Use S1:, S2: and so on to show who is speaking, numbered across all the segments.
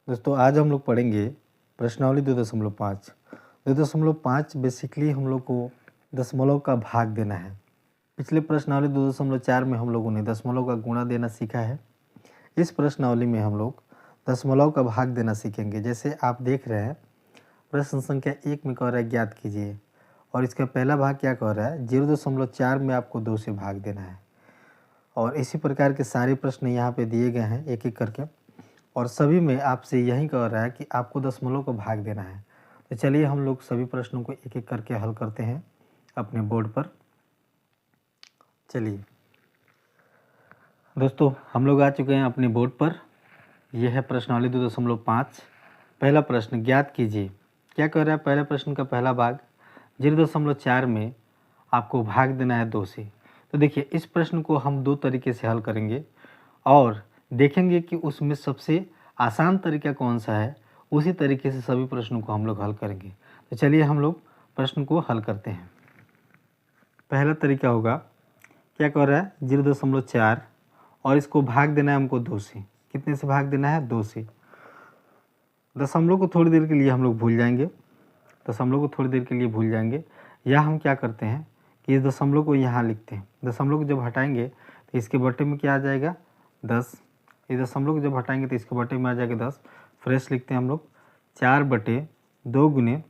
S1: दोस्तों आज हम लोग पढ़ेंगे प्रश्नावली 2.5। 2.5 बेसिकली हम लोग को दशमलव का भाग देना है। पिछले प्रश्नावली 2.4 में हम लोगों ने दशमलव का गुणा देना सीखा है। इस प्रश्नावली में हम लोग दशमलव का भाग देना सीखेंगे। जैसे आप देख रहे हैं प्रश्न संख्या 1 में कह रहा है ज्ञात कीजिए, और इसका पहला भाग क्या कह रहा है 0.4 में आपको 2 से भाग देना है। और इसी प्रकार के सारे प्रश्न यहाँ पे दिए गए हैं एक एक करके, और सभी में आपसे यही कह रहा है कि आपको दशमलव को भाग देना है। तो चलिए हम लोग सभी प्रश्नों को एक एक करके हल करते हैं अपने बोर्ड पर। चलिए दोस्तों हम लोग आ चुके हैं अपने बोर्ड पर। यह है प्रश्नावली 2.5। पहला प्रश्न ज्ञात कीजिए। क्या कह रहा है पहले प्रश्न का पहला भाग 0.4 में आपको भाग देना है 2 से। तो देखिए इस प्रश्न को हम 2 तरीके से हल करेंगे और देखेंगे कि उसमें सबसे आसान तरीका कौन सा है। उसी तरीके से सभी प्रश्नों को हम लोग हल करेंगे। तो चलिए हम लोग प्रश्न को हल करते हैं। पहला तरीका होगा, क्या कह रहा है 0.4 और इसको भाग देना है हमको 2 से। कितने से भाग देना है 2 से। दशमलव को थोड़ी देर के लिए हम लोग भूल जाएंगे। दशमलव को थोड़ी देर के लिए भूल जाएंगे, या हम क्या करते हैं कि इस दशमलव को यहाँ लिखते हैं। दशमलव को जब हटाएंगे तो इसके बटे में क्या आ जाएगा 10। इस दशमलव को जब हटाएंगे तो इसके बटे में आ जाएगा 10। फ्रेश लिखते हैं हम लोग 4/2 गुने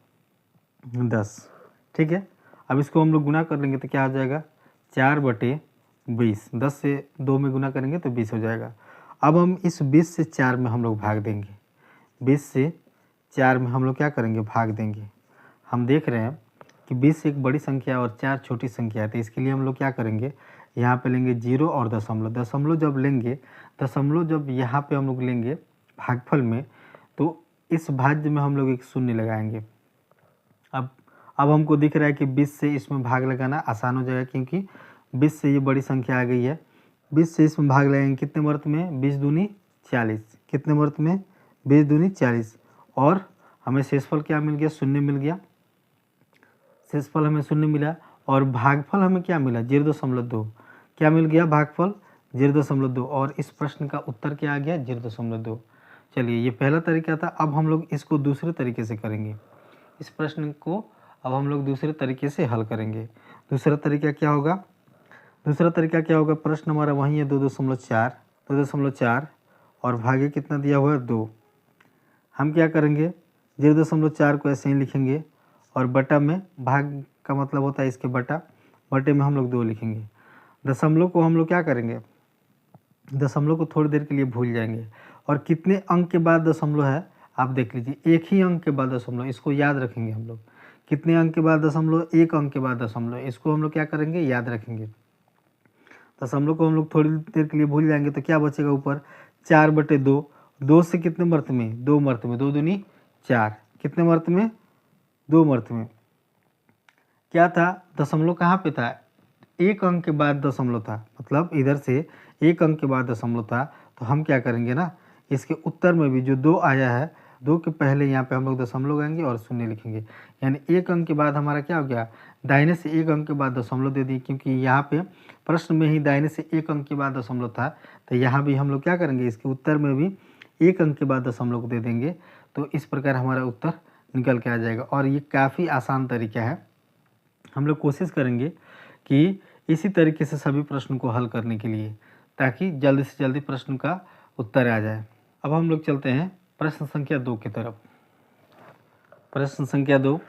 S1: 10। ठीक है, अब इसको हम लोग गुना कर लेंगे तो क्या आ जाएगा 4/20। 10 से 2 में गुना करेंगे तो 20 हो जाएगा। अब हम इस 20 से 4 में हम लोग भाग देंगे। 20 से 4 में हम लोग क्या करेंगे भाग देंगे। हम देख रहे हैं कि 20 एक बड़ी संख्या और 4 छोटी संख्या है, तो इसके लिए हम लोग क्या करेंगे यहाँ पे लेंगे 0 और दशमलव। दशमलव जब लेंगे, दशमलव जब यहाँ पे हम लोग लेंगे भागफल में, तो इस भाज्य में हम लोग एक शून्य लगाएंगे। अब हमको दिख रहा है कि 20 से इसमें भाग लगाना आसान हो जाएगा, क्योंकि 20 से ये बड़ी संख्या आ गई है। 20 से इसमें भाग लगाएंगे कितने मर्त में 20 दूनी 40। कितने मर्त में 20 दूनी 40, और हमें शेषफल क्या मिल गया शून्य मिल गया। शेषफल हमें शून्य मिला और भागफल हमें क्या मिला 0.2। क्या मिल गया भागफल 0.2, और इस प्रश्न का उत्तर क्या आ गया 0.2। चलिए ये पहला तरीका था। अब हम लोग इसको दूसरे तरीके से करेंगे। इस प्रश्न को अब हम लोग दूसरे तरीके से हल करेंगे। दूसरा तरीका क्या होगा, दूसरा तरीका क्या होगा, प्रश्न हमारा वही है 2.4 और भागे कितना दिया हुआ है 2। हम क्या करेंगे 0.4 को ऐसे ही लिखेंगे, और बटा में भाग का मतलब होता है इसके बटे में हम लोग 2 लिखेंगे। दशमलव को हम लोग क्या करेंगे, दशमलव को थोड़ी देर के लिए भूल जाएंगे। और कितने अंक के बाद दशमलव है आप देख लीजिए, एक ही अंक के बाद दशमलव, इसको याद रखेंगे हम लोग। कितने अंक के बाद दशमलव, एक अंक के बाद दशमलव, इसको हम लोग क्या करेंगे याद रखेंगे। दशमलव को हम लोग थोड़ी देर के लिए भूल जाएंगे तो क्या बचेगा ऊपर 4/2। 2 से कितने मर्त में 2 मर्त में, 2 दूनी 4। कितने मर्त में 2 मर्त में। क्या था दशमलव कहाँ पे था, एक अंक के बाद दशमलव था, मतलब इधर से एक अंक के बाद दशमलव था। तो हम क्या करेंगे ना, इसके उत्तर में भी जो 2 आया है 2 के पहले यहाँ पे हम लोग दशमलव लगाएंगे और शून्य लिखेंगे। यानी एक अंक के बाद हमारा क्या हो गया, दाहिने से एक अंक के बाद दशमलव दे दिए, क्योंकि यहाँ पे प्रश्न में ही दाहिने से एक अंक के बाद दशमलव था। तो यहाँ भी हम लोग क्या करेंगे, इसके उत्तर में भी एक अंक के बाद दशमलव को दे देंगे। तो इस प्रकार हमारा उत्तर निकल के आ जाएगा। और ये काफ़ी आसान तरीका है। हम लोग कोशिश करेंगे कि इसी तरीके से सभी प्रश्न को हल करने के लिए, ताकि जल्दी से जल्दी प्रश्न का उत्तर आ जाए। अब हम लोग चलते हैं प्रश्न संख्या 2 की तरफ। प्रश्न संख्या 2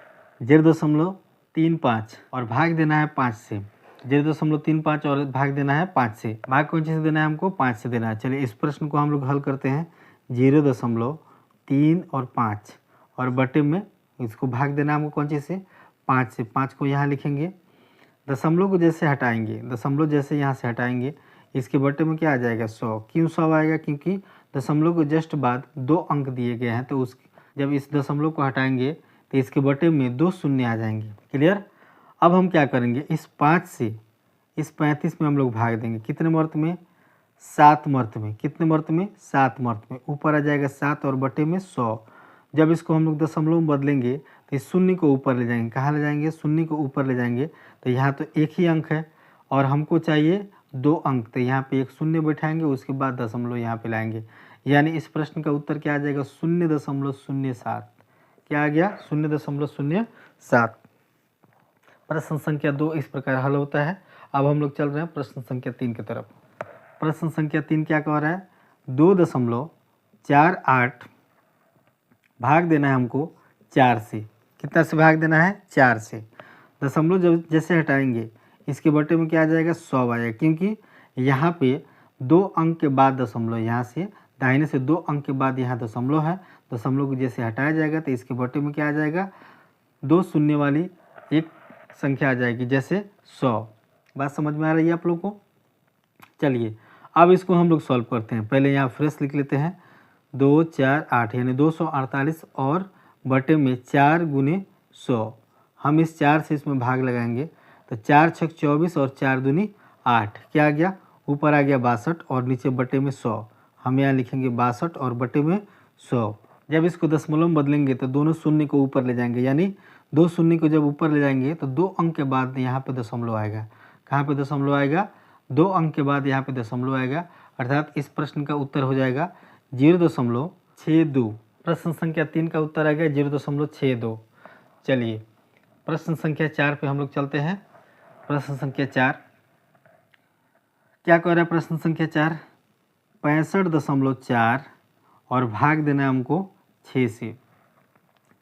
S1: 0.35 और भाग देना है 5 से। 0.35 और भाग देना है 5 से। भाग कौन सी से देना है हमको 5 से देना है। चलिए इस प्रश्न को हम लोग हल करते हैं। 0.3 और 5 और बटे में इसको भाग देना है हमको कौन चीज़ से 5 से। 5 को यहाँ लिखेंगे, दशमलव को जैसे हटाएंगे, दशमलव जैसे यहाँ से हटाएंगे, इसके बटे में क्या आ जाएगा 100। क्यों 100 आएगा, क्योंकि दशमलव को जस्ट बाद 2 अंक दिए गए हैं। तो जब इस दशमलव को हटाएंगे तो इसके बटे में 2 शून्य आ जाएंगे। क्लियर। अब हम क्या करेंगे, इस 5 से इस 35 में हम लोग भाग देंगे। कितने मर्त में 7 मर्त में। कितने मर्त में 7 मर्त में। ऊपर आ जाएगा 7 और बटे में 100। जब इसको हम लोग दशमलव में बदलेंगे तो इस शून्य को ऊपर ले जाएंगे। कहाँ ले जाएंगे, शून्य को ऊपर ले जाएंगे। तो यहाँ तो एक ही अंक है और हमको चाहिए 2 अंक, तो यहाँ पे एक शून्य बैठाएंगे, उसके बाद दशमलव यहाँ पे लाएंगे। यानी इस प्रश्न का उत्तर क्या आ जाएगा 0.07। क्या आ गया 0.07। प्रश्न संख्या 2 इस प्रकार हल होता है। अब हम लोग चल रहे हैं प्रश्न संख्या 3 की तरफ। प्रश्न संख्या 3 क्या कह रहा है 2.48 भाग देना है हमको 4 से। कितना से भाग देना है 4 से। दशमलव जब जैसे हटाएंगे इसके बटे में क्या आ जाएगा 100 आएगा, क्योंकि यहाँ पे 2 अंक के बाद दशमलव, यहाँ से दाहिने से 2 अंक के बाद यहाँ दशमलव है। दशमलव को जैसे हटाया जाएगा तो इसके बटे में क्या आ जाएगा 2 शून्य वाली एक संख्या आ जाएगी, जैसे 100। बात समझ में आ रही है आप लोग को। चलिए अब इसको हम लोग सॉल्व करते हैं। पहले यहाँ फ्रेश लिख लेते हैं 2 4 8 यानी 248 और बटे में 4 गुने 100। हम इस 4 से इसमें भाग लगाएंगे तो 4 छक 24 और 4 दूनी 8। क्या आ गया ऊपर आ गया 62 और नीचे बटे में 100। हम यहाँ लिखेंगे 62 और बटे में 100। जब इसको दशमलव में बदलेंगे तो दोनों शून्य को ऊपर ले जाएंगे, यानी 2 शून्य को जब ऊपर ले जाएंगे तो 2 अंक के बाद यहाँ पे दशमलव आएगा। कहाँ पे दशमलव आएगा 2 अंक के बाद यहाँ पे दशमलव आएगा, अर्थात इस प्रश्न का उत्तर हो जाएगा 0.62। प्रश्न संख्या 3 का उत्तर आ गया 0.62। चलिए प्रश्न संख्या 4 पे हम लोग चलते हैं। प्रश्न संख्या 4 क्या कह रहा है प्रश्न संख्या 4 65.4 और भाग देना है हमको 6 से।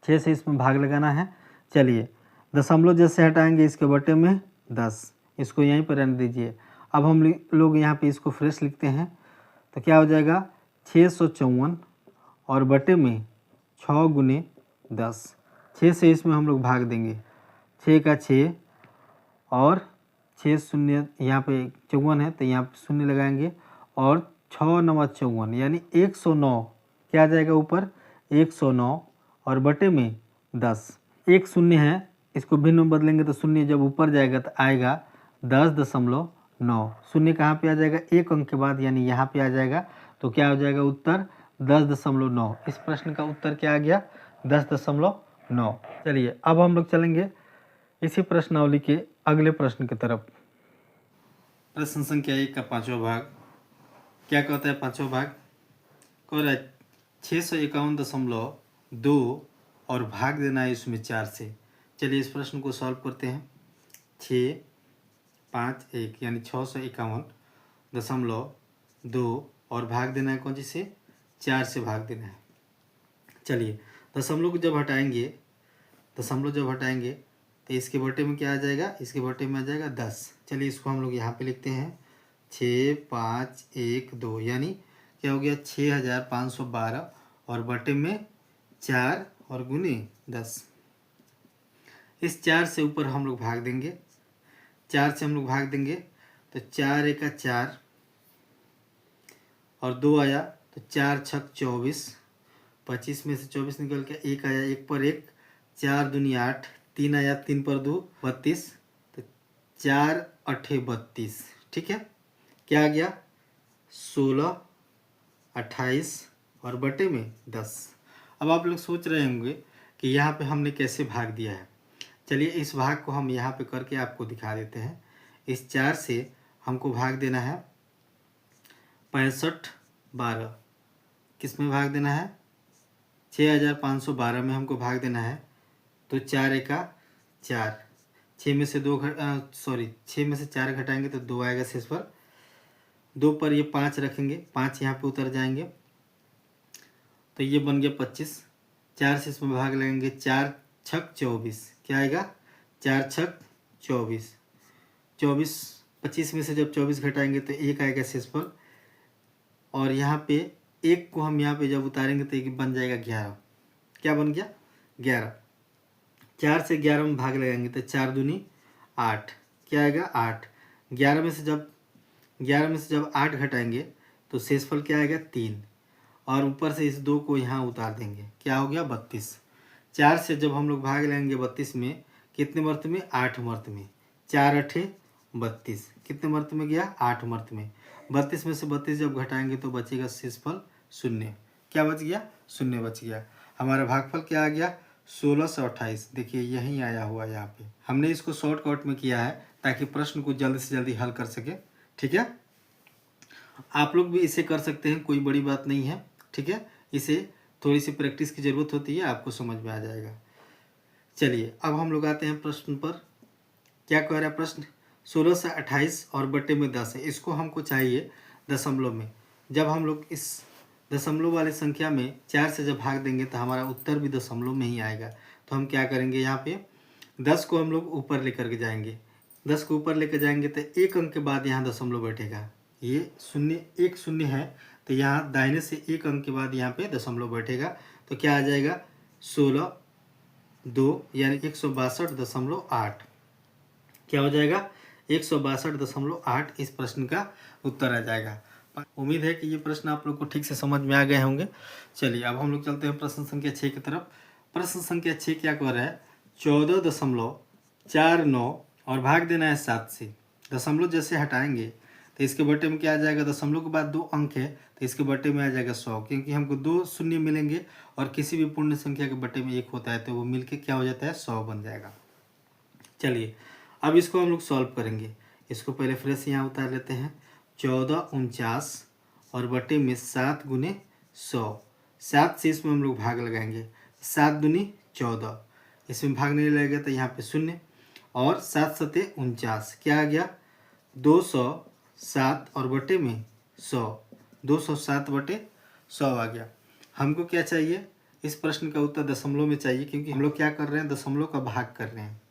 S1: 6 से इसमें भाग लगाना है। चलिए दशमलव जैसे हटाएंगे इसके बटे में 10, इसको यहीं पर रहने दीजिए। अब हम लोग यहाँ पे इसको फ्रेश लिखते हैं तो क्या हो जाएगा 654 और बटे में 6 गुने 10। 6 से इसमें हम लोग भाग देंगे, 6 का 6 और 6 शून्य यहाँ पे 54 है तो यहाँ पे शून्य लगाएंगे और 6 9 54 यानी 109। क्या आ जाएगा ऊपर 109 और बटे में 10। एक शून्य है, इसको भिन्न में बदलेंगे तो शून्य जब ऊपर जाएगा तो आएगा 10.9। शून्य कहाँ पे आ जाएगा एक अंक के बाद, यानी यहाँ पे आ जाएगा। तो क्या हो जाएगा उत्तर 10.9। इस प्रश्न का उत्तर क्या आ गया 10.9। चलिए अब हम लोग चलेंगे इसी प्रश्नावली के अगले प्रश्न की तरफ। प्रश्न संख्या 1 का 5वां भाग क्या कहता है 5वां भाग कह रहा है 651.2 और भाग देना है इसमें 4 से। चलिए इस प्रश्न को सॉल्व करते हैं। 6 5 1 यानी 651.2 और भाग देना है कौन सी से 4 से भाग देना है। चलिए दशमलव को जब हटाएंगे तो इसके बटे में क्या आ जाएगा, इसके बटे में आ जाएगा 10। चलिए इसको हम लोग यहाँ पे लिखते हैं 6 5 1 2 यानी क्या हो गया 6512 और बटे में 4 और गुने 10। इस 4 से ऊपर हम लोग भाग देंगे, 4 से हम लोग भाग देंगे तो 4 एक 4 और 2 आया तो 4 छक 24, 25 में से 24 निकल के 1 आया, 1 पर 1, 4 दूनी 8, 3 आया, 3 पर 2 32, तो 4 8 32। ठीक है क्या आ गया 16 28 और बटे में 10। अब आप लोग सोच रहे होंगे कि यहाँ पे हमने कैसे भाग दिया है। चलिए इस भाग को हम यहाँ पे करके आपको दिखा देते हैं। इस 4 से हमको भाग देना है 6512। किस में भाग देना है 6512 में हमको भाग देना है। तो 4 एका 4, 6 में से 4 घटाएंगे तो 2 आएगा शेष पर। 2 पर ये 5 रखेंगे, 5 यहाँ पे उतर जाएंगे तो ये बन गया 25। 4 से इसमें भाग लगेंगे 4 छक 24। क्या आएगा 4 छक 24, 25 में से जब 24 घटाएंगे तो 1 आएगा शेष पर। और यहाँ पे 1 को हम यहाँ पे जब उतारेंगे तो एक बन जाएगा 11। क्या बन गया 11। 4 से 11 में भाग लगाएंगे तो 4 दूनी 8। क्या आएगा 8। 11 में से जब 8 घटाएंगे तो शेषफल क्या आएगा 3 और ऊपर से इस 2 को यहाँ उतार देंगे। क्या हो गया 32। 4 से जब हम लोग भाग लेंगे 32 में कितने मर्त में 8 मर्त में, 4 8 32। कितने मर्त में गया 8 मर्त में। 32 में से 32 जब घटाएंगे तो बचेगा शेषफल 0। क्या बच गया 0 बच गया। हमारा भागफल क्या आ गया 1628। देखिए यहीं आया हुआ यहाँ पे। हमने इसको शॉर्टकट में किया है ताकि प्रश्न को जल्द से जल्दी हल कर सके। ठीक है आप लोग भी इसे कर सकते हैं, कोई बड़ी बात नहीं है। ठीक है, इसे थोड़ी सी प्रैक्टिस की ज़रूरत होती है, आपको समझ में आ जाएगा। चलिए अब हम लोग आते हैं प्रश्न पर। क्या कह रहा है प्रश्न, 16 से 28 और बटे में 10 है, इसको हमको चाहिए दशमलव में। जब हम लोग इस दशमलव वाली संख्या में 4 से जब भाग देंगे तो हमारा उत्तर भी दशमलव में ही आएगा। तो हम क्या करेंगे, यहाँ पे 10 को हम लोग ऊपर लेकर के जाएंगे। 10 को ऊपर लेकर जाएंगे तो एक अंक के बाद यहाँ दशमलव बैठेगा। ये शून्य, एक शून्य है तो यहाँ दाहिने से एक अंक के बाद यहाँ पे दशमलव बैठेगा। तो क्या आ जाएगा, 16 2 यानी 162.8। क्या हो जाएगा, 162.8 इस प्रश्न का उत्तर आ जाएगा। उम्मीद है कि ये प्रश्न आप लोग को ठीक से समझ में आ गए होंगे। चलिए अब हम लोग चलते हैं प्रश्न संख्या 6 की तरफ। प्रश्न संख्या 6 क्या कह रहा है, 14.49 और भाग देना है 7 से। दशमलव जैसे हटाएंगे तो इसके बटे में क्या आ जाएगा, दशमलव के बाद 2 अंक है तो इसके बटे में आ जाएगा 100, क्योंकि हमको 2 शून्य मिलेंगे और किसी भी पूर्ण संख्या के बटे में 1 होता है तो वो मिलके क्या हो जाता है, 100 बन जाएगा। चलिए अब इसको हम लोग सॉल्व करेंगे। इसको पहले फ्रेश यहाँ उतार लेते हैं। 1449 और बटे में 7 गुने 100, 7 से इसमें हम लोग भाग लगाएंगे। 7 दूनी 14, इसमें भाग नहीं लगेगा तो यहाँ पे 0 और 7 सते 49, क्या आ गया 207 और बटे में 100, 207 बटे 100 आ गया। हमको क्या चाहिए, इस प्रश्न का उत्तर दशमलव में चाहिए, क्योंकि हम लोग क्या कर रहे हैं, दशमलव का भाग कर रहे हैं।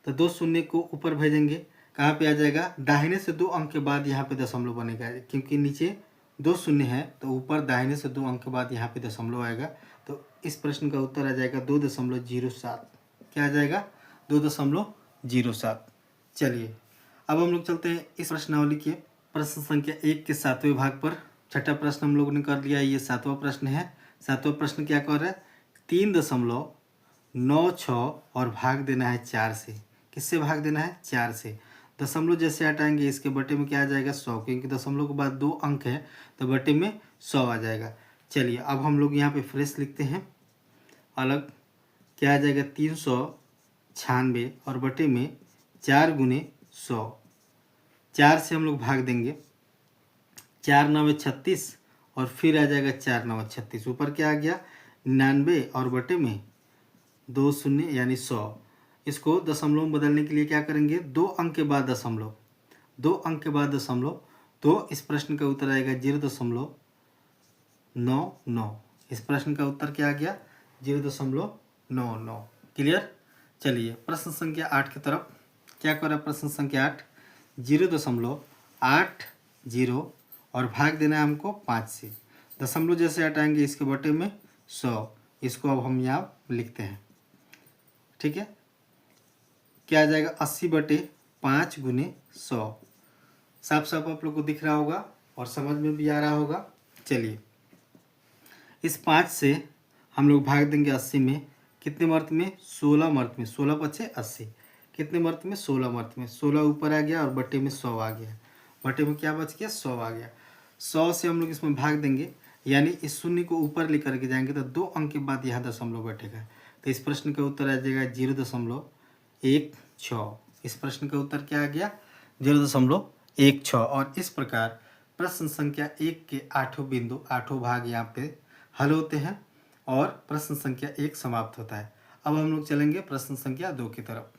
S1: तो 2 शून्य को ऊपर भेजेंगे, कहाँ पे आ जाएगा, दाहिने से 2 अंक के बाद यहाँ पे दशमलव बनेगा, क्योंकि नीचे 2 शून्य है तो ऊपर दाहिने से 2 अंक के बाद यहाँ पे दशमलव आएगा। तो इस प्रश्न का उत्तर आ जाएगा 2.07। क्या आ जाएगा, 2.07। चलिए अब हम लोग चलते हैं इस प्रश्नावली के प्रश्न संख्या 1 के 7वें भाग पर। छठा प्रश्न हम लोगों ने कर लिया, ये 7वां प्रश्न है। 7वां प्रश्न क्या कर रहा है, 3.96 और भाग देना है 4 से। किससे भाग देना है, 4 से। दशमलव जैसे हटाएंगे इसके बटे में क्या आ जाएगा, 100, क्योंकि दशमलव के बाद 2 अंक है तो बटे में 100 आ जाएगा। चलिए अब हम लोग यहाँ पे फ्रेश लिखते हैं अलग। क्या आ जाएगा, 396 और बटे में 4 गुने 100, 4 से हम लोग भाग देंगे। 4 9 36 और फिर आ जाएगा 4 9 36, ऊपर क्या आ गया 99 और बटे में 2 शून्य यानी 100। इसको दशमलव में बदलने के लिए क्या करेंगे, 2 अंक के बाद दशमलव, 2 अंक के बाद दशमलव, तो इस प्रश्न का उत्तर आएगा 0.99। इस प्रश्न का उत्तर क्या आ गया, 0.99। क्लियर। चलिए प्रश्न संख्या 8 की तरफ। क्या कर रहा है प्रश्न संख्या 8, 0.80 और भाग देना है हमको 5 से। दशमलव जैसे हटाएंगे इसके बटे में 100, इसको अब हम यहाँ लिखते हैं। ठीक है, क्या आ जाएगा, 80/5 गुने 100। साफ साफ आप लोग को दिख रहा होगा और समझ में भी आ रहा होगा। चलिए इस 5 से हम लोग भाग देंगे 80 में, कितने मर्त में, 16 मर्त में, 16 पचे 80, कितने मर्त में, 16 मर्त में। 16 ऊपर आ गया और बटे में 100 आ गया, बटे में क्या बच गया, 100 आ गया। 100 से हम लोग इसमें भाग देंगे, यानी इस शून्य को ऊपर लेकर के जाएंगे तो 2 अंक के बाद यहाँ दशमलव बैठेगा। तो इस प्रश्न का उत्तर आ जाएगा 0.16। इस प्रश्न का उत्तर क्या आ गया, 0.16। और इस प्रकार प्रश्न संख्या 1 के 8 बिंदु 8 भाग यहाँ पे हल होते हैं और प्रश्न संख्या 1 समाप्त होता है। अब हम लोग चलेंगे प्रश्न संख्या 2 की तरफ।